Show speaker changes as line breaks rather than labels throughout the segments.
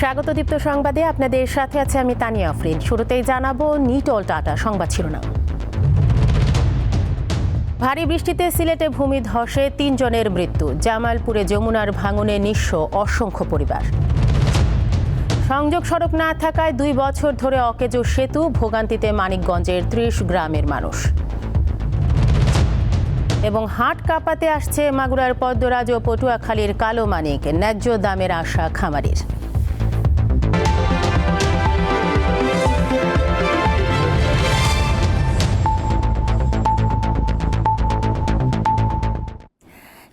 স্বাগত দীপ্ত সংবাদে আপনাদের সাথে আছে আমি তানিয়া আফরিন। শুরুতেই জানাবো নিটল টাটা সংবাদ শিরোনাম। ভারী বৃষ্টিতে সিলেটে ভূমিধসে ৩ জনের মৃত্যু। জামালপুরে যমুনার ভাঙনে নিঃস্ব অসংখ্য পরিবার। সংযোগ সড়ক না থাকায় ২ বছর ধরে অকেজো সেতু, ভোগান্তিতে মানিকগঞ্জের ৩০ গ্রামের মানুষ। এবং হাট কাঁপাতে আসছে মাগুরার পদ্মরাজ ও পটুয়াখালীর কালো মানিক, ন্যায্য দামের আশা খামারির।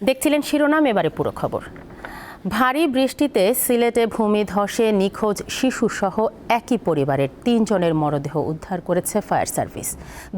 দেখছিলেন শিরোনাম, এবারে পুরো খবর। ভারী বৃষ্টিতে সিলেটে ভূমিধসে নিখোঁজ শিশুসহ একই পরিবারের ৩ জনের মরদেহ উদ্ধার করেছে ফায়ার সার্ভিস।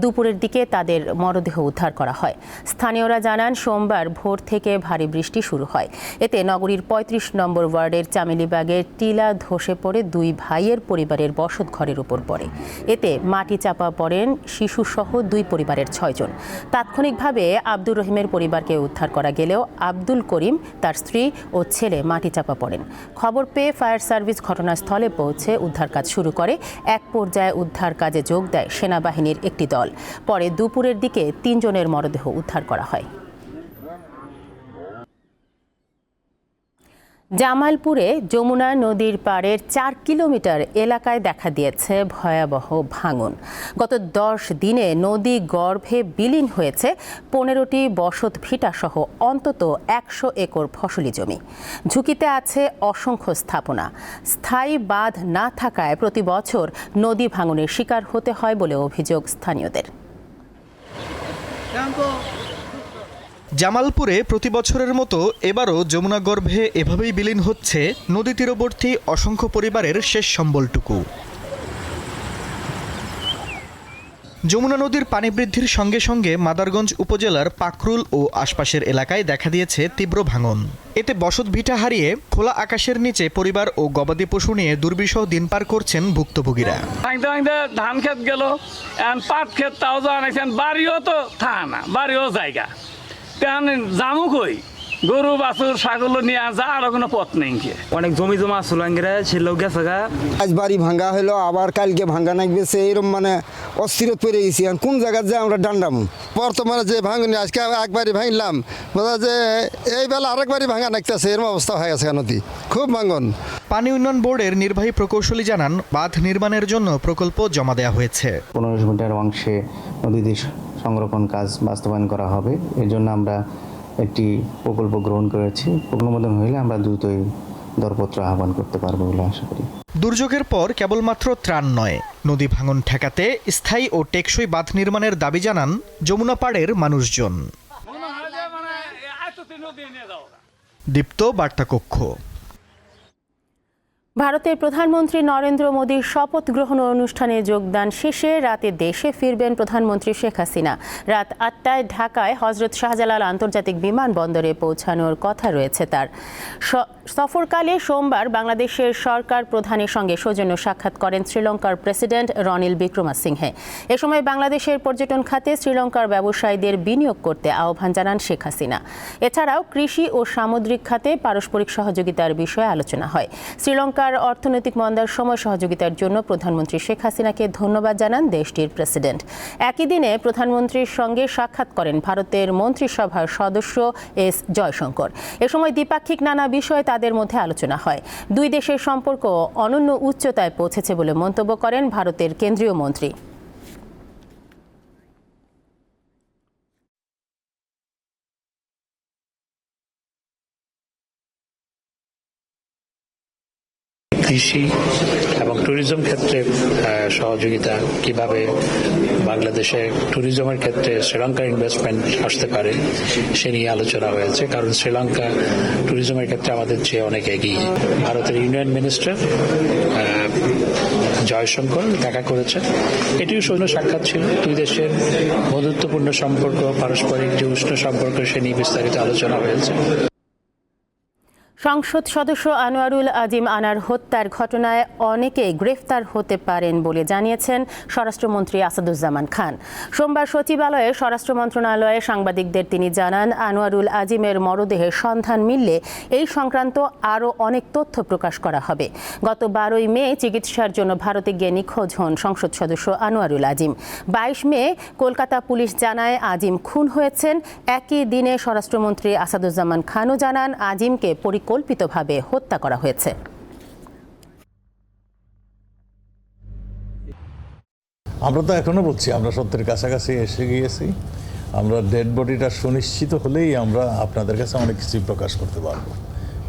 দুপুরের দিকে তাদের মরদেহ উদ্ধার করা হয়। স্থানীয়রা জানান, সোমবার ভোর থেকে ভারী বৃষ্টি শুরু হয়। এতে নগরীর ৩৫ নম্বর ওয়ার্ডের চামেলিবাগের টিলা ধসে পড়ে 2 ভাইয়ের পরিবারের বসত ঘরের উপর পড়ে। এতে মাটি চাপা পড়েন শিশুসহ 2 পরিবারের 6 জন। তাৎক্ষণিকভাবে আব্দুর রহিমের পরিবারকে উদ্ধার করা গেলেও আব্দুল করিম, তার স্ত্রী ও ছেলে মাটি চাপা পড়েন। খবর পেয়ে ফায়ার সার্ভিস ঘটনাস্থলে পৌঁছে উদ্ধার কাজ শুরু করে। এক পর্যায়ে উদ্ধার কাজে যোগ দেয় সেনাবাহিনীর একটি দল। পরে দুপুরের দিকে 3 জনের মরদেহ উদ্ধার করা হয়। জামালপুরে যমুনা নদীর পাড়ের 4 কিলোমিটার এলাকায় দেখা দিয়েছে ভয়াবহ ভাঙন। গত 10 দিনে নদী গর্ভে বিলীন হয়েছে 15টি বসত ভিটা সহ অন্তত 100 একর ফসলি জমি। ঝুঁকিতে আছে অসংখ্য স্থাপনা। স্থায়ী বাঁধ না থাকায় প্রতি বছর নদী ভাঙনের শিকার হতে হয় বলে অভিযোগ স্থানীয়দের।
জামালপুরে প্রতি বছরের মতো এবারও যমুনা গর্ভে এভাবেই বিলীন হচ্ছে নদী তীরবর্তী অসংখ্য পরিবারের শেষ সম্বলটুকু। যমুনা নদীর পানি বৃদ্ধির সঙ্গে সঙ্গে মাদারগঞ্জ উপজেলার পাকরুল ও আশপাশের এলাকায় দেখা দিয়েছে তীব্র ভাঙন। এতে বসত ভিটা হারিয়ে খোলা আকাশের নিচে পরিবার ও গবাদি পশু নিয়ে দুর্বিষহ দিন পার করছেন ভুক্তভোগীরা।
ধান ক্ষেত গেল, পাট ক্ষেত তাও জানাইছেন, বাড়িও তো থানা, বাড়িও জায়গা জামু কই, গরু বাছুর ছাগল নিয়ে যা আর কোনো পথ নেই।
অনেক জমি জমা সুলাঙ্গিরা ছিল গেছে গা।
আজ বাড়ি ভাঙ্গা হলো, আবার কালকে ভাঙ্গা নাকবেছে, এরকম মানে অস্থিরত পড়ে গেছি। কোন জায়গায় যে আমরা ডান্ডামু
বর্তমানে যে ভাঙনি আজকে একবারই ভাঙলাম, বোঝা যে এই বেলা আরেকবারই ভাঙা নাকতেছে, এরকম অবস্থা হয়ে গেছে নদী, খুব ভাঙন।
পানি উন্নয়ন বোর্ডের নির্বাহী প্রকৌশলী জানান, বাঁধ নির্মাণের জন্য প্রকল্প জমা দেওয়া হয়েছে।
15 মিটার অংশে নদীতে সংরক্ষণ কাজ বাস্তবায়ন করা হবে। এর জন্য আমরা একটি প্রকল্প গ্রহণ করেছি। অনুমোদন হলে আমরা দ্রুতই দরপত্র আহ্বান করতে পারবো বলে আশা করি।
দুর্যোগের পর কেবলমাত্র ত্রাণ নয়, নদী ভাঙন ঠেকাতে স্থায়ী ও টেকসই বাঁধ নির্মাণের দাবি জানান যমুনা পাড়ের মানুষজন। দীপ্ত বার্তা কক্ষ।
ভারতের প্রধানমন্ত্রী নরেন্দ্র মোদীর শপথ গ্রহণ অনুষ্ঠানে যোগদান শেষে রাতে দেশে ফিরবেন প্রধানমন্ত্রী শেখ হাসিনা। রাত 8টায় ঢাকায় হজরত শাহজালাল আন্তর্জাতিক বিমানবন্দরে পৌঁছানোর কথা রয়েছে তার। সফরকালে সোমবার বাংলাদেশের সরকার প্রধানের সঙ্গে সৌজন্য সাক্ষাৎ করেন শ্রীলঙ্কার প্রেসিডেন্ট রনিল বিক্রমাসিংহে। এ সময় বাংলাদেশের পর্যটন খাতে শ্রীলঙ্কার ব্যবসায়ীদের বিনিয়োগ করতে আহ্বান জানান শেখ হাসিনা। এছাড়াও কৃষি ও সামুদ্রিক খাতে পারস্পরিক সহযোগিতার বিষয়ে আলোচনা হয়। শ্রীলঙ্কার অর্থনৈতিক মন্দার সময় সহযোগিতার জন্য প্রধানমন্ত্রী শেখ হাসিনাকে ধন্যবাদ জানান দেশটির প্রেসিডেন্ট। একই দিনে প্রধানমন্ত্রীর সঙ্গে সাক্ষাৎ করেন ভারতের মন্ত্রিসভার সদস্য এস জয়শঙ্কর। এ সময় দ্বিপাক্ষিক নানা বিষয়ে তাদের মধ্যে আলোচনা হয়। 2 দেশের সম্পর্ক অনন্য উচ্চতায় পৌঁছেছে বলে মন্তব্য করেন ভারতের কেন্দ্রীয় মন্ত্রী।
কৃষি এবং ট্যুরিজম ক্ষেত্রে সহযোগিতা, কিভাবে বাংলাদেশে ট্যুরিজমের ক্ষেত্রে শ্রীলঙ্কার ইনভেস্টমেন্ট আসতে পারে সে নিয়ে আলোচনা হয়েছে। কারণ শ্রীলঙ্কা ট্যুরিজমের ক্ষেত্রে আমাদের চেয়ে অনেক এগিয়ে। ভারতের ইউনিয়ন মিনিস্টার জয়শঙ্কর দেখা করেছেন। এটিও সৈন্য সাক্ষাৎ ছিল। 2 দেশের বন্ধুত্বপূর্ণ সম্পর্ক, পারস্পরিক যে উষ্ণ সম্পর্ক সে নিয়ে বিস্তারিত আলোচনা হয়েছে।
সংসদ সদস্য আনোয়ারুল আজিম আনার হত্যার ঘটনায় অনেকেই গ্রেফতার হতে পারেন বলে জানিয়েছেন স্বরাষ্ট্রমন্ত্রী আসাদুজ্জামান খান। সোমবার সচিবালয়ে স্বরাষ্ট্র মন্ত্রণালয়ে সাংবাদিকদের তিনি জানান, আনোয়ারুল আজিমের মরদেহের সন্ধান মিললে এই সংক্রান্ত আরও অনেক তথ্য প্রকাশ করা হবে। গত 12ই মে চিকিৎসার জন্য ভারতে গিয়ে নিখোঁজ হন সংসদ সদস্য আনোয়ারুল আজিম। 22 মে কলকাতা পুলিশ জানায় আজিম খুন হয়েছেন। একই দিনে স্বরাষ্ট্রমন্ত্রী আসাদুজ্জামান খানও জানান, আজিমকে পরিকল্পিতভাবে হত্যা করা হয়েছে।
আমরা তো এখনো বলছি আমরা সত্যের কাছাকাছি এসে গিয়েছি। আমরা ডেড বডিটা সুনিশ্চিত হলেই আমরা আপনাদের কাছে অনেক কিছুই প্রকাশ করতে পারবো।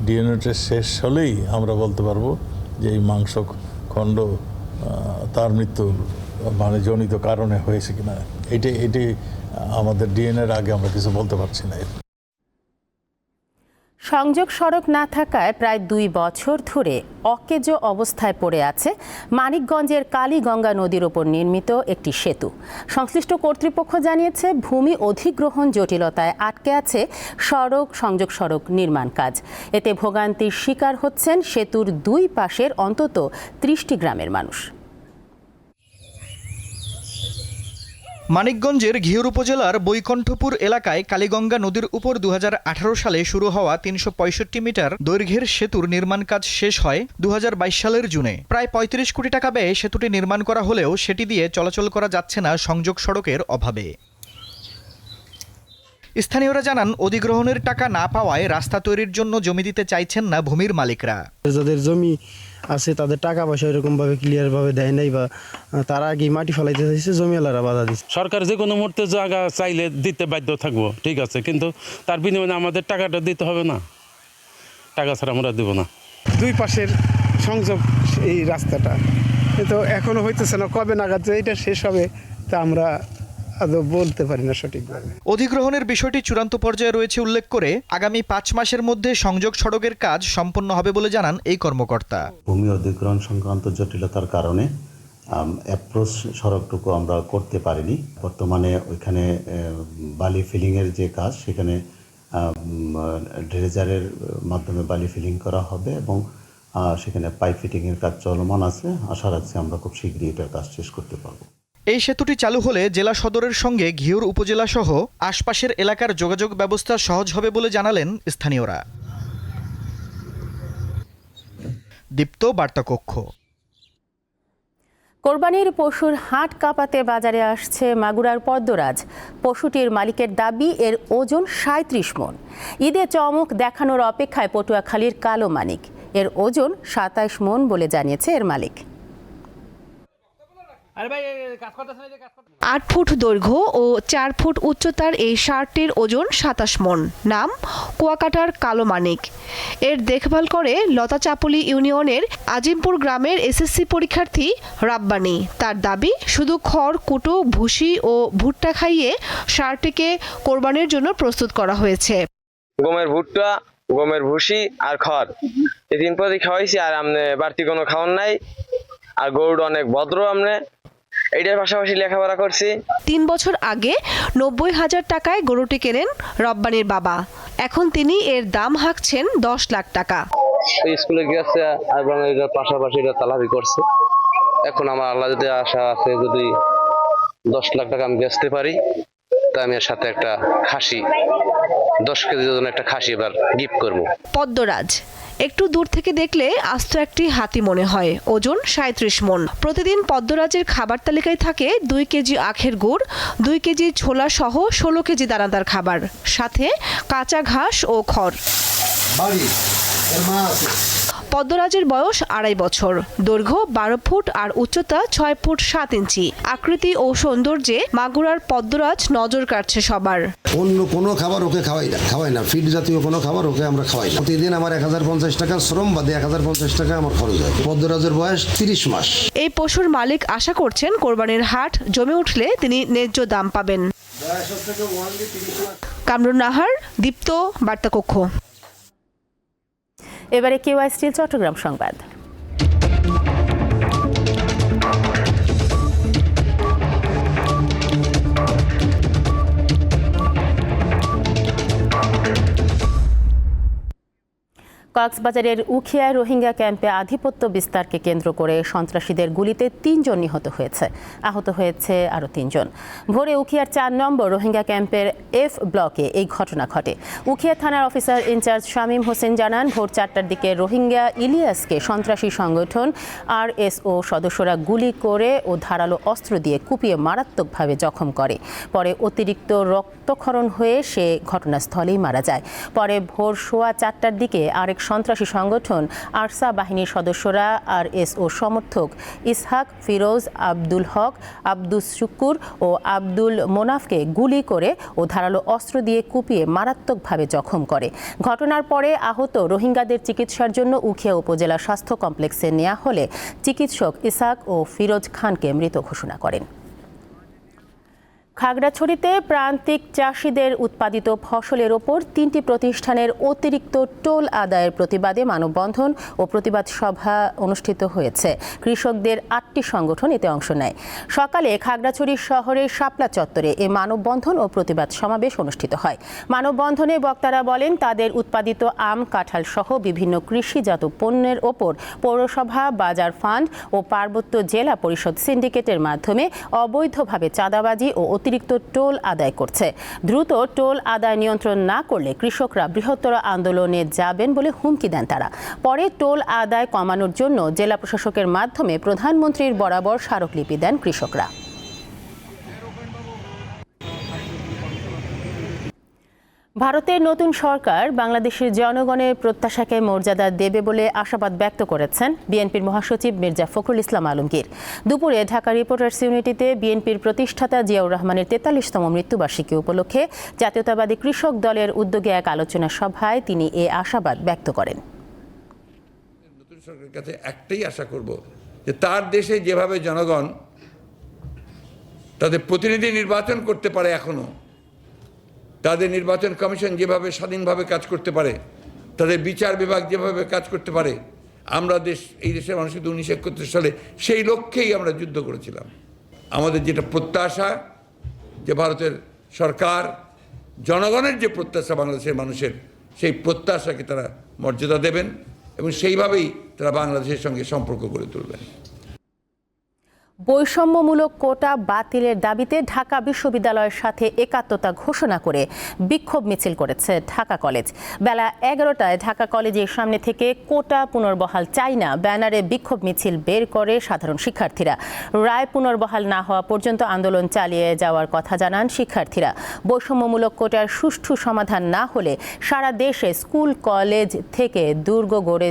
ডিএনএ টেস্ট শেষ হলেই আমরা বলতে পারবো যে এই মাংস খণ্ড তার মৃত্যুর জনিত কারণে হয়েছে কিনা। এটি আমাদের ডিএনএর আগে আমরা কিছু বলতে পারছি না।
সংযোগ সড়ক না থাকায় প্রায় 2 বছর ধরে অকেজো অবস্থায় পড়ে আছে মানিকগঞ্জের কালীগঙ্গা নদীর ওপর নির্মিত একটি সেতু। সংশ্লিষ্ট কর্তৃপক্ষ জানিয়েছে, ভূমি অধিগ্রহণ জটিলতায় আটকে আছে সংযোগ সড়ক নির্মাণ কাজ। এতে ভোগান্তির শিকার হচ্ছেন সেতুর 2 পাশের অন্তত 30টি গ্রামের মানুষ।
মানিকগঞ্জের ঘিওর উপজেলার বৈকণ্ঠপুর এলাকায় কালীগঙ্গা নদীর উপর 2018 সালে শুরু হওয়া 365 মিটার দৈর্ঘ্যের সেতুর নির্মাণ কাজ শেষ হয় 2022 সালের জুনে। প্রায় 35 কোটি টাকা ব্যয়ে সেতুটি নির্মাণ করা হলেও সেটি দিয়ে চলাচল করা যাচ্ছে না সংযোগ সড়কের অভাবে। স্থানীয়রা জানান, অধিগ্রহণের টাকা না পাওয়ায় রাস্তা তৈরির জন্য জমি দিতে চাইছেন না ভূমির মালিকরা।
যাদের জমি আছে তাদের টাকা পয়সা এরকমভাবে ক্লিয়ারভাবে দেয় নাই, বা তারা আগে মাটি ফেলাইতে চাইছে, জমিওয়ালারা বাধা দিচ্ছে।
সরকার যে কোনো মুহূর্তে জায়গা চাইলে দিতে বাধ্য থাকবো, ঠিক আছে, কিন্তু তার বিনিময়ে আমাদের টাকাটা দিতে হবে না। টাকা ছাড়া আমরা দেবো না।
2 পাশের সংযোগ এই রাস্তাটা তো এখনো হইতেছে না, কবে নাগাদ যে এটা শেষ হবে তা আমরা আদৌ বলতে পারি না সঠিকভাবে।
অধিগ্রহণের বিষয়টি চূড়ান্ত পর্যায়ে রয়েছে উল্লেখ করে আগামী 5 মাসের মধ্যে সংযোগ সড়কের কাজ সম্পন্ন হবে বলে জানান এই কর্মকর্তা।
ভূমি অধিগ্রহণ সংক্রান্ত জটিলতার কারণে অ্যাপ্রোচ সড়কটুকু আমরা করতে পারিনি। বর্তমানে ওইখানে বালি ফিলিংয়ের যে কাজ, সেখানে ড্রেজারের মাধ্যমে বালি ফিলিং করা হবে এবং সেখানে পাইপ ফিটিংয়ের কাজ চলমান আছে। আশা রাখছি আমরা খুব শীঘ্রই এটার কাজ শেষ করতে পারবো।
এই সেতুটি চালু হলে জেলা সদরের সঙ্গে ঘিওর উপজেলা সহ আশপাশের এলাকার যোগাযোগ ব্যবস্থা সহজ হবে বলে জানালেন স্থানীয়রা। দীপ্ত বার্তা কক্ষ।
কোরবানির পশুর হাট কাঁপাতে বাজারে আসছে মাগুরার পদ্মরাজ। পশুটির মালিকের দাবি, এর ওজন 37 মণ। ঈদে চমক দেখানোর অপেক্ষায় পটুয়াখালীর কালো মানিক। এর ওজন 27 মণ বলে জানিয়েছে এর মালিক।
8 ফুট দৈর্ঘ্য ও 4 ফুট উচ্চতার এই ষাঁড়টির ওজন 27 মণ। নাম কুয়াকাটার কালো মানিক। এর দেখভাল করে লতাচাপলি ইউনিয়নের আজিমপুর গ্রামের এসএসসি পরীক্ষার্থী রাব্বানি। তার দাবি, শুধু খড়, কুটো, ভুসি ও ভুট্টা খাইয়ে ষাঁড়টিকে কোরবানির জন্য প্রস্তুত করা হয়েছে।
গমের ভুট্টা, গমের ভুসি আর খড়, এই 3 পদই খাওয়াইছি। আর আমনে বাড়তি কোনো খাওয়ান নাই। আর গরুটা অনেক ভদ্র। আমনে এইটার পাশাপাশি লেখাপড়া করছি।
3 বছর আগে 90,000 টাকায় গরুটি কেনেন রব্বানির বাবা। এখন তিনি এর দাম হাঁকছেন 10 লাখ টাকা।
স্কুলে গেছে এবং এটার পাশাপাশি এটা তালাবি করছে। এখন আমার আল্লাহ যদি আশা আছে, যদি 10 লাখ টাকা আমি বেচতে পারি, তা আমি এর সাথে একটা খাসি, 10 কেজির জন্য একটা খাসি এবার গিফট করবো।
পদ্মরাজ একটু দূর থেকে দেখলে আস্ত একটি হাতি মনে হয়। ওজন 37 মণ। প্রতিদিন পদ্মরাজের খাবার তালিকায় থাকে 2 কেজি আখের গুড়, 2 কেজি ছোলা সহ 16 কেজি দানাদার খাবার, সাথে কাঁচা ঘাস ও খড়। পদ্মরাজের বয়স 2.5 বছর। দৈর্ঘ্য 12 ফুট আর উচ্চতা 6 ফুট 7 ইঞ্চি। আকৃতি ও সৌন্দর্যে মাগুরার পদ্মরাজ নজর কাটছে সবার।
অন্য কোনো খাবার ওকে খাওয়াই না, ফিড জাতীয় কোনো খাবার ওকে আমরা খাওয়াই না। প্রতিদিন আমার 1050 টাকা শ্রম বাদে 1050 টাকা আমার খরচ হয়। পদ্মরাজের বয়স 30 মাস।
এই পশুর মালিক আশা করছেন, কোরবানির হাট জমে উঠলে তিনি ন্যায্য দাম পাবেন। কামরুন নাহার, দীপ্ত বার্তা কক্ষ।
এবারে কেওয়াই স্টিল চট্টগ্রাম সংবাদ। কক্সবাজারের উখিয়ায় রোহিঙ্গা ক্যাম্পে আধিপত্য বিস্তারকে কেন্দ্র করে সন্ত্রাসীদের গুলিতে ৩ জন নিহত হয়েছে, আহত হয়েছে আরও ৩ জন। ভোরে উখিয়ার ৪ নম্বর রোহিঙ্গা ক্যাম্পের এফ ব্লকে এই ঘটনা ঘটে। উখিয়া থানার অফিসার ইনচার্জ শামীম হোসেন জানান, ভোর ৪টার দিকে রোহিঙ্গা ইলিয়াসকে সন্ত্রাসী সংগঠন RSO সদস্যরা গুলি করে ও ধারালো অস্ত্র দিয়ে কুপিয়ে মারাত্মকভাবে জখম করে। পরে অতিরিক্ত রক্তক্ষরণ হয়ে সে ঘটনাস্থলেই মারা যায়। পরে ভোর 4:15টার দিকে আরেক সন্ত্রাসী সংগঠন আরসা বাহিনীর সদস্যরা RSO সমর্থক ইসহাক, ফিরোজ, আব্দুল হক, আব্দুস শুকুর ও আব্দুল মোনাফকে গুলি করে ও ধারালো অস্ত্র দিয়ে কুপিয়ে মারাত্মকভাবে জখম করে। ঘটনার পরে আহত রোহিঙ্গাদের চিকিৎসার জন্য উখিয়া উপজেলা স্বাস্থ্য কমপ্লেক্সে নেওয়া হলে চিকিৎসক ইসহাক ও ফিরোজ খানকে মৃত ঘোষণা করেন। খাগড়াছড়িতে প্রান্তিক চাষিদের উৎপাদিত ফসলের ওপর 3টি প্রতিষ্ঠানের অতিরিক্ত টোল আদায়ের প্রতিবাদে মানববন্ধন ও প্রতিবাদ সভা অনুষ্ঠিত হয়েছে। কৃষকদের 8টি সংগঠন এতে অংশ নেয়। সকালে খাগড়াছড়ি শহরের শাপলা চত্বরে এ মানববন্ধন ও প্রতিবাদ সমাবেশ অনুষ্ঠিত হয়। মানববন্ধনে বক্তারা বলেন, তাদের উৎপাদিত আম, কাঁঠাল সহ বিভিন্ন কৃষিজাত পণ্যের ওপর পৌরসভা, বাজার ফান্ড ও পার্বত্য জেলা পরিষদ সিন্ডিকেটের মাধ্যমে অবৈধভাবে চাঁদাবাজি ও অতিরিক্ত টোল আদায় করছে। দ্রুত টোল আদায় নিয়ন্ত্রণ না করলে কৃষকরা বৃহত্তর আন্দোলনে যাবেন বলে হুমকি দেন তারা। পরে টোল আদায় কমানোর জন্য জেলা প্রশাসকের মাধ্যমে প্রধানমন্ত্রীর বরাবর স্মারকলিপি দেন কৃষকরা। ভারতের নতুন সরকার বাংলাদেশের জনগণের প্রত্যাশাকে মর্যাদা দেবে বলে আশাবাদ ব্যক্ত করেছেন বিএনপির মহাসচিব মির্জা ফখরুল ইসলাম আলমগীর। দুপুরে ঢাকা রিপোর্টার্স ইউনিটিতে বিএনপির প্রতিষ্ঠাতা জিয়াউর রহমানের 43তম মৃত্যুবার্ষিকী উপলক্ষে জাতীয়তাবাদী কৃষক দলের উদ্যোগে এক আলোচনা সভায় তিনি এ আশাবাদ ব্যক্ত করেন।
নতুন সরকারের কাছে একটাই আশা করব যে তার দেশে যেভাবে জনগণ তাদের প্রতিনিধি নির্বাচন করতে পারে, এখনো তাদের নির্বাচন কমিশন যেভাবে স্বাধীনভাবে কাজ করতে পারে, তাদের বিচার বিভাগ যেভাবে কাজ করতে পারে, আমরা এই দেশের মানুষ কিন্তু 1971 সালে সেই লক্ষ্যেই আমরা যুদ্ধ করেছিলাম। আমাদের যেটা প্রত্যাশা যে ভারতের সরকার জনগণের যে প্রত্যাশা বাংলাদেশের মানুষের, সেই প্রত্যাশাকে তারা মর্যাদা দেবেন এবং সেইভাবেই তারা বাংলাদেশের সঙ্গে সম্পর্ক গড়ে তুলবেন।
বৈষম্যমূলক কোটা বাতিলের দাবিতে ঢাকা বিশ্ববিদ্যালয়ের সাথে একাত্মতা ঘোষণা করে বিক্ষোভ মিছিল করেছে ঢাকা কলেজ। বেলা 11টায় ঢাকা কলেজের সামনে থেকে কোটা পুনর্বহাল চাই না ব্যানারে বিক্ষোভ মিছিল বের করে সাধারণ শিক্ষার্থীরা। রায় পুনর্বহাল না হওয়া পর্যন্ত আন্দোলন চালিয়ে যাওয়ার কথা জানান শিক্ষার্থীরা। বৈষম্যমূলক কোটার সুষ্ঠু সমাধান না হলে সারা দেশে স্কুল কলেজ থেকে দুর্গ গড়ে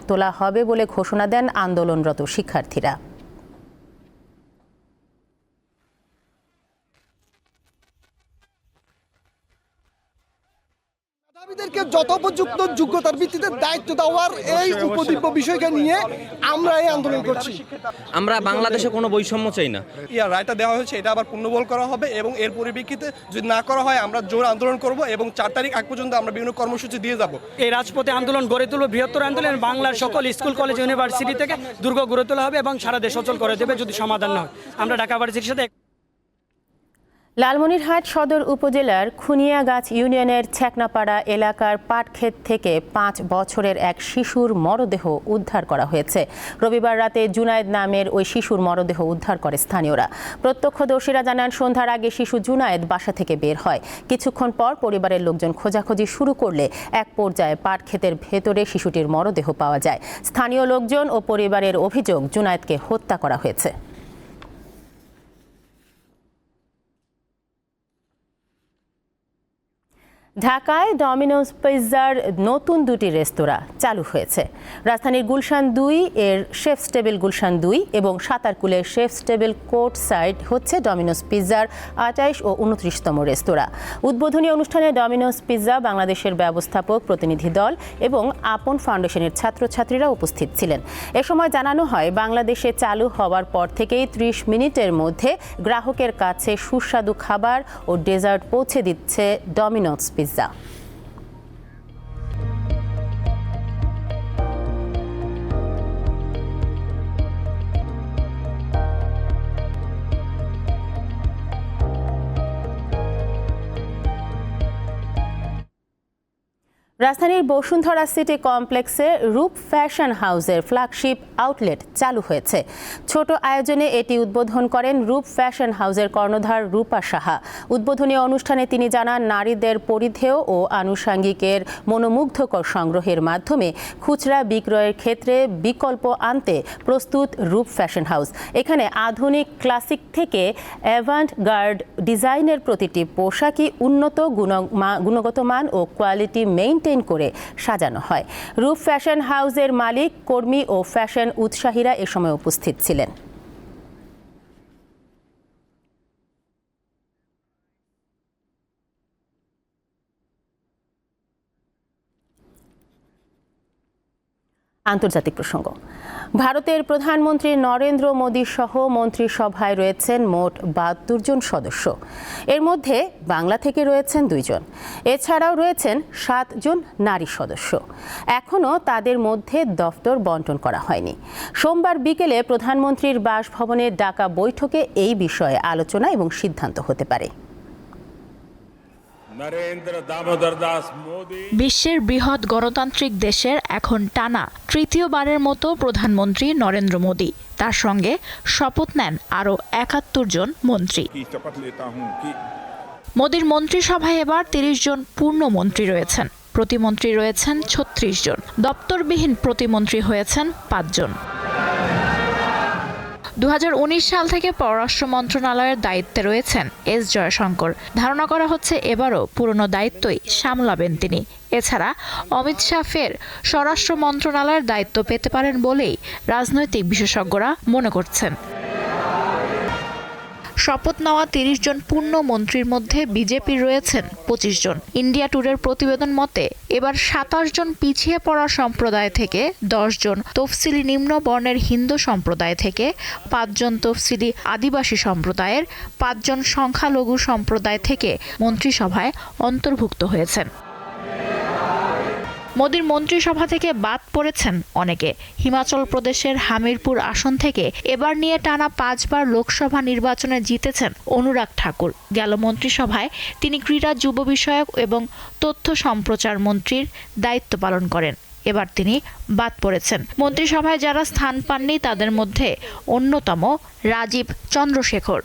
তোলা হবে বলে ঘোষণা দেন আন্দোলনরত শিক্ষার্থীরা।
মেধাবীদেরকে যথোপযুক্ত যোগ্যতার ভিত্তিতে দায়িত্ব দেওয়ার এই উপদ্বীপ বিষয়কে নিয়ে আমরা এই আন্দোলন করছি।
আমরা বাংলাদেশে কোনো বৈষম্য চাই না।
রায়টা দেওয়া হয়েছে, এটা আবার পুনর্বল করা হবে এবং এর পরিপ্রেক্ষিতে যদি না করা হয় আমরা জোর আন্দোলন করব এবং 4 তারিখ আগ পর্যন্ত আমরা বিভিন্ন কর্মসূচি দিয়ে যাব।
এই রাজপথে আন্দোলন গড়ে তুলব, বৃহত্তর আন্দোলন বাংলার সকল স্কুল, কলেজ, ইউনিভার্সিটি থেকে দুর্গ গড়ে তোলা হবে এবং সারা দেশ অচল করে দেবে যদি সমাধান না হয়। আমরা ঢাকা ভার্সিটির সাথে
লালমনিরহাট সদর উপজেলার খুনিয়াগাছ ইউনিয়নের ছেকনাপাড়া এলাকার পাটক্ষেত থেকে 5 বছরের এক শিশুর মরদেহ উদ্ধার করা হয়েছে। রবিবার রাতে জুনায়েদ নামের ওই শিশুর মরদেহ উদ্ধার করে স্থানীয়রা। প্রত্যক্ষদর্শীরা জানান, সন্ধ্যার আগে শিশু জুনায়েদ বাসা থেকে বের হয়। কিছুক্ষণ পর পরিবারের লোকজন খোঁজাখুঁজি শুরু করলে এক পর্যায়ে পাটক্ষেতের ভেতরে শিশুটির মরদেহ পাওয়া যায়। স্থানীয় লোকজন ও পরিবারের অভিযোগ, জুনায়েদকে হত্যা করা হয়েছে। ঢাকায় ডমিনোজ পিৎজার নতুন 2টি রেস্তোরাঁ চালু হয়েছে। রাজধানীর গুলশান 2 এর শেফস টেবিল গুলশান 2 এবং সাতারকুলের শেফস টেবিল কোর্ট সাইড হচ্ছে ডমিনোজ পিৎজার 28 ও 29তম রেস্তোরাঁ। উদ্বোধনী অনুষ্ঠানে ডমিনোজ পিৎজা বাংলাদেশের ব্যবস্থাপক প্রতিনিধি দল এবং আপন ফাউন্ডেশনের ছাত্রছাত্রীরা উপস্থিত ছিলেন। এ সময় জানানো হয়, বাংলাদেশে চালু হওয়ার পর থেকেই 30 মিনিটের মধ্যে গ্রাহকের কাছে সুস্বাদু খাবার ও ডেজার্ট পৌঁছে দিচ্ছে ডমিনোজ পিৎজা। রাজধানীর বসুন্ধরা সিটি কমপ্লেক্সে রূপ ফ্যাশন হাউসের ফ্ল্যাগশিপ আউটলেট চালু হয়েছে। ছোট আয়োজনে এটি উদ্বোধন করেন রূপ ফ্যাশন হাউসের কর্ণধার রূপা সাহা। উদ্বোধনী অনুষ্ঠানে তিনি জানান, নারীদের পরিধেয় ও আনুষাঙ্গিকের মনোমুগ্ধকর সংগ্রহের মাধ্যমে খুচরা বিক্রয়ের ক্ষেত্রে বিকল্প আনতে প্রস্তুত রূপ ফ্যাশন হাউস। এখানে আধুনিক ক্লাসিক থেকে অ্যাভান্ট গার্ড ডিজাইনের প্রতিটি পোশাকই উন্নত গুণগত মান ও কোয়ালিটি মেইনটেইন করে সাজানো হয়। রূপ ফ্যাশন হাউসের মালিক, কর্মী ও ফ্যাশন উৎসাহীরা এ সময় উপস্থিত ছিলেন। আন্তর্জাতিক প্রসঙ্গ। ভারতের প্রধানমন্ত্রী নরেন্দ্র মোদী সহ মন্ত্রিসভায় রয়েছেন মোট ৭২ জন সদস্য। এর মধ্যে বাংলা থেকে রয়েছেন ২ জন। এছাড়াও রয়েছেন ৭ জন নারী সদস্য। এখনও তাদের মধ্যে দফতর বন্টন করা হয়নি। সোমবার বিকেলে প্রধানমন্ত্রীর বাসভবনে ডাকা বৈঠকে এই বিষয়ে আলোচনা এবং সিদ্ধান্ত হতে পারে।
বিশ্বের বৃহৎ গণতান্ত্রিক দেশের এখন টানা তৃতীয়বারের মতো প্রধানমন্ত্রী নরেন্দ্র মোদী। তার সঙ্গে শপথ নেন আরও ৭১ জন মন্ত্রী। মোদীর মন্ত্রিসভায় এবার ৩০ জন পূর্ণ মন্ত্রী রয়েছেন। প্রতিমন্ত্রী রয়েছেন ৩৬ জন। দপ্তরবিহীন প্রতিমন্ত্রী হয়েছেন ৫ জন। ২০১৯ সাল থেকে পররাষ্ট্র মন্ত্রণালয়ের দায়িত্বে রয়েছেন এস জয়শঙ্কর। ধারণা করা হচ্ছে এবারও পুরনো দায়িত্বই সামলাবেন তিনি। এছাড়া অমিত শাহ ফের স্বরাষ্ট্র মন্ত্রণালয়ের দায়িত্ব পেতে পারেন বলেই রাজনৈতিক বিশেষজ্ঞরা মনে করছেন। শপথ নেওয়া ৩০ জন পূর্ণ মন্ত্রীর মধ্যে বিজেপির রয়েছেন ২৫ জন। ইন্ডিয়া টুডের প্রতিবেদন মতে এবার ২৭ জন পিছিয়ে পড়া সম্প্রদায় থেকে, ১০ জন তফসিলি নিম্ন বর্ণের হিন্দু সম্প্রদায় থেকে, ৫ জন তফসিলি আদিবাসী সম্প্রদায়ের, ৫ জন সংখ্যালঘু সম্প্রদায় থেকে মন্ত্রিসভায় অন্তর্ভুক্ত হয়েছেন। মোদীর মন্ত্রিসভা থেকে বাদ পড়েছেন অনেকে। হিমাচল প্রদেশের হামিরপুর আসন থেকে এবার নিয়ে টানা ৫ বার লোকসভা নির্বাচনে জিতেছেন অনুরাগ ঠাকুর। গেল মন্ত্রিসভায় তিনি ক্রীড়া, যুব বিষয়ক এবং তথ্য সম্প্রচার মন্ত্রীর দায়িত্ব পালন করেন। এবার তিনি বাদ পড়েছেন। মন্ত্রিসভায় যারা স্থান পাননি তাদের মধ্যে অন্যতম রাজীব চন্দ্রশেখর।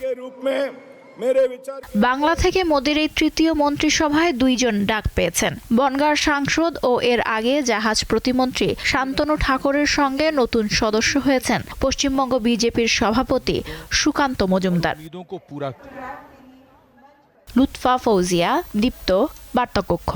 বাংলা থেকে মোদীর এই তৃতীয় মন্ত্রিসভায় ২ জন ডাক পেয়েছেন। বনগাঁর সাংসদ ও এর আগে জাহাজ প্রতিমন্ত্রী শান্তনু ঠাকুরের সঙ্গে নতুন সদস্য হয়েছেন পশ্চিমবঙ্গ বিজেপির সভাপতি সুকান্ত মজুমদার। লুৎফা ফৌজিয়া, দীপ্ত, বার্তাকক্ষ।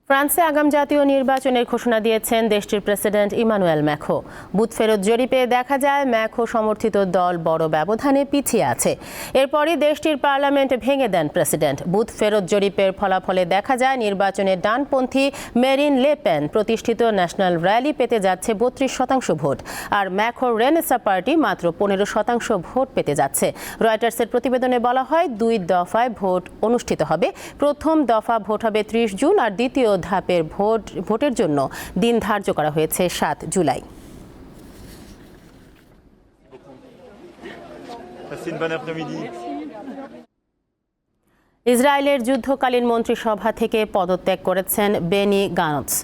ফ্রান্সে আগাম জাতীয় নির্বাচনের ঘোষণা দিয়েছেন দেশটির প্রেসিডেন্ট ইমানুয়েল ম্যাখো। বুথ ফেরত জরিপে দেখা যায় ম্যাখো সমর্থিত দল বড় ব্যবধানে পিছিয়ে আছে। এরপরই দেশটির পার্লামেন্ট ভেঙে দেন প্রেসিডেন্ট। বুথ ফেরত জরিপের ফলাফলে দেখা যায় নির্বাচনে ডানপন্থী মেরিন লে পেন প্রতিষ্ঠিত ন্যাশনাল র্যালি পেতে যাচ্ছে ৩২% ভোট, আর ম্যাখোর রেনেসা পার্টি মাত্র 15% ভোট পেতে যাচ্ছে। রয়টার্সের প্রতিবেদনে বলা হয় ২ দফায় ভোট অনুষ্ঠিত হবে। প্রথম দফা ভোট হবে ৩০ জুন, আর দ্বিতীয় ধাপের ভোটের জন্য দিন ধার্য করা হয়েছে ৭ জুলাই। ইসরায়েলের যুদ্ধকালীন মন্ত্রিসভা থেকে পদত্যাগ করেছেন বেনি গানটস।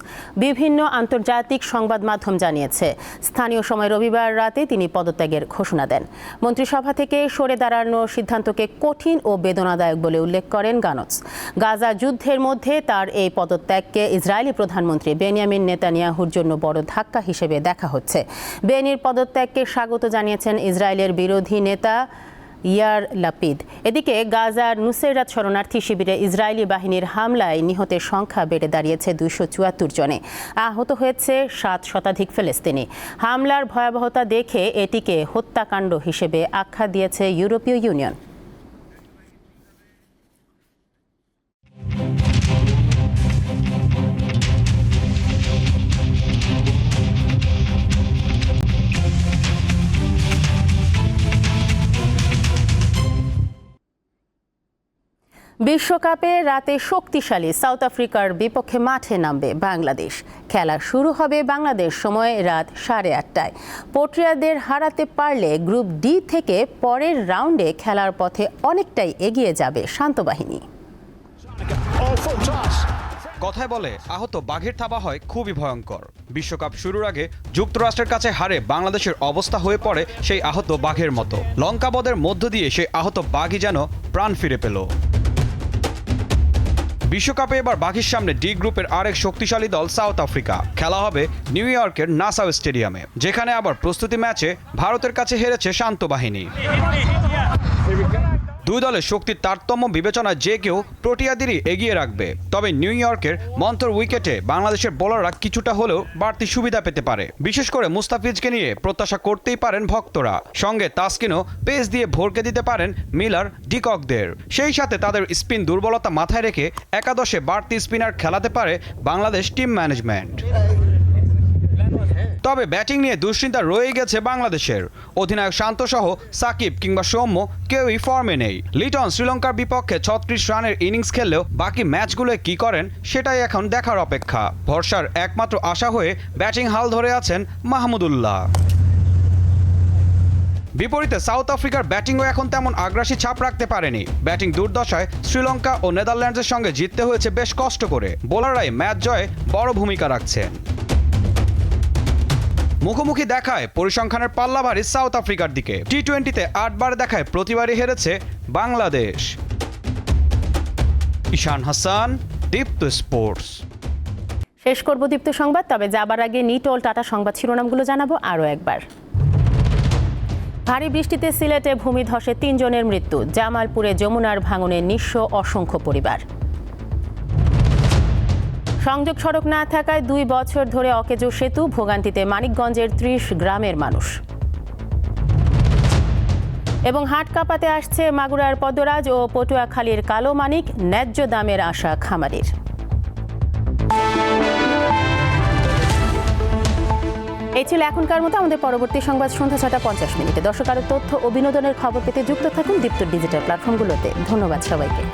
বিভিন্ন আন্তর্জাতিক সংবাদ মাধ্যম জানিয়েছে, স্থানীয় সময় রবিবার রাতে তিনি পদত্যাগের ঘোষণা দেন। মন্ত্রিসভা থেকে সরে দাঁড়ানোর সিদ্ধান্তকে কঠিন ও বেদনাদায়ক বলে উল্লেখ করেন গানটস। গাজা যুদ্ধের মধ্যে তার এই পদত্যাগকে ইসরায়েলি প্রধানমন্ত্রী বেনিয়ামিন নেতানিয়াহুর জন্য বড় ধাক্কা হিসেবে দেখা হচ্ছে। বেনির পদত্যাগকে স্বাগত জানিয়েছেন ইসরায়েলের বিরোধী নেতা ইয়ার লাপিদ। এদিকে গাজার নুসেরাত শরণার্থী শিবিরে ইসরায়েলি বাহিনীর হামলায় নিহতের সংখ্যা বেড়ে দাঁড়িয়েছে ২৭৪ জনে। আহত হয়েছে ৭ শতাধিক ফিলিস্তিনি। হামলার ভয়াবহতা দেখে এটিকে হত্যাকাণ্ড হিসেবে আখ্যা দিয়েছে ইউরোপীয় ইউনিয়ন। বিশ্বকাপে রাতে শক্তিশালী সাউথ আফ্রিকার বিপক্ষে মাঠে নামবে বাংলাদেশ। খেলা শুরু হবে বাংলাদেশ সময় রাত 8:30টায়। পোর্ট্রিয়াদের হারাতে পারলে গ্রুপ ডি থেকে পরের রাউন্ডে খেলার পথে অনেকটাই এগিয়ে যাবে শান্ত বাহিনী।
কথায় বলে আহত বাঘের থাবা হয় খুবই ভয়ঙ্কর। বিশ্বকাপ শুরুর আগে যুক্তরাষ্ট্রের কাছে হারে বাংলাদেশের অবস্থা হয়ে পড়ে সেই আহত বাঘের মতো। লঙ্কাবদের মধ্য দিয়ে সেই আহত বাঘই যেন প্রাণ ফিরে পেল। বিশ্বকাপে এবার বাঘের সামনে ডি গ্রুপের আরেক শক্তিশালী দল সাউথ আফ্রিকা। খেলা হবে নিউ ইয়র্কের নাসাউ স্টেডিয়ামে, যেখানে আবার প্রস্তুতি ম্যাচে ভারতের কাছে হেরেছে শান্ত বাহিনী। দুই দলের শক্তির তারতম্য বিবেচনায় যে কেউ প্রোটিয়াদেরই এগিয়ে রাখবে। তবে নিউ ইয়র্কের মন্তর উইকেটে বাংলাদেশের বোলাররা কিছুটা হলেও বাড়তি সুবিধা পেতে পারে। বিশেষ করে মুস্তাফিজকে নিয়ে প্রত্যাশা করতেই পারেন ভক্তরা। সঙ্গে তাসকিনও পেস দিয়ে ভরকে দিতে পারেন মিলার ডিককদের। সেই সাথে তাদের স্পিন দুর্বলতা মাথায় রেখে একাদশে বাড়তি স্পিনার খেলাতে পারে বাংলাদেশ টিম ম্যানেজমেন্ট। তবে ব্যাটিং নিয়ে দুশ্চিন্তা রয়ে গেছে বাংলাদেশের। অধিনায়ক শান্তসহ সাকিব কিংবা সৌম্য কেউই ফর্মে নেই। লিটন শ্রীলঙ্কার বিপক্ষে ৩৬ রানের ইনিংস খেললেও বাকি ম্যাচগুলোয় কি করেন সেটাই এখন দেখার অপেক্ষা। ভরসার একমাত্র আশা হয়ে ব্যাটিং হাল ধরে আছেন মাহমুদুল্লাহ। বিপরীতে সাউথ আফ্রিকার ব্যাটিংও এখন তেমন আগ্রাসী ছাপ রাখতে পারেনি। ব্যাটিং দুর্দশায় শ্রীলঙ্কা ও নেদারল্যান্ডসের সঙ্গে জিততে হয়েছে বেশ কষ্ট করে। বোলাররাই ম্যাচ জয়ে বড় ভূমিকা রাখছেন। মুখোমুখি দেখায় পরিসংখ্যানের পাল্লা ভারী সাউথ আফ্রিকার দিকে। টি-20-তে ৮ বার দেখায় প্রতিবারই হেরেছে বাংলাদেশ। ঈশান হাসান, দীপ্ত স্পোর্টস।
শেষ করব দীপ্ত সংবাদ, তবে যাবার আগে নিটোল টাটা সংবাদ শিরোনামগুলো জানাবো আরও একবার। ভারী বৃষ্টিতে সিলেটে ভূমিধসে ৩ জনের মৃত্যু। জামালপুরে যমুনার ভাঙনে নিঃস্ব অসংখ্য পরিবার। সংযোগ সড়ক না থাকায় ২ বছর ধরে অকেজো সেতু, ভোগান্তিতে মানিকগঞ্জের ৩০ গ্রামের মানুষ। এবং হাট কাঁপাতে আসছে মাগুরার পদ্মরাজ ও পটুয়াখালীর কালো মানিক, ন্যায্য দামের আশা খামারির। এই ছিল এখনকার মতো। আমাদের পরবর্তী সংবাদ সন্ধ্যা ৬:৫০। দর্শক, আরও তথ্য ও বিনোদনের খবর পেতে যুক্ত থাকুন দীপ্ত ডিজিটাল প্ল্যাটফর্মগুলোতে। ধন্যবাদ সবাইকে।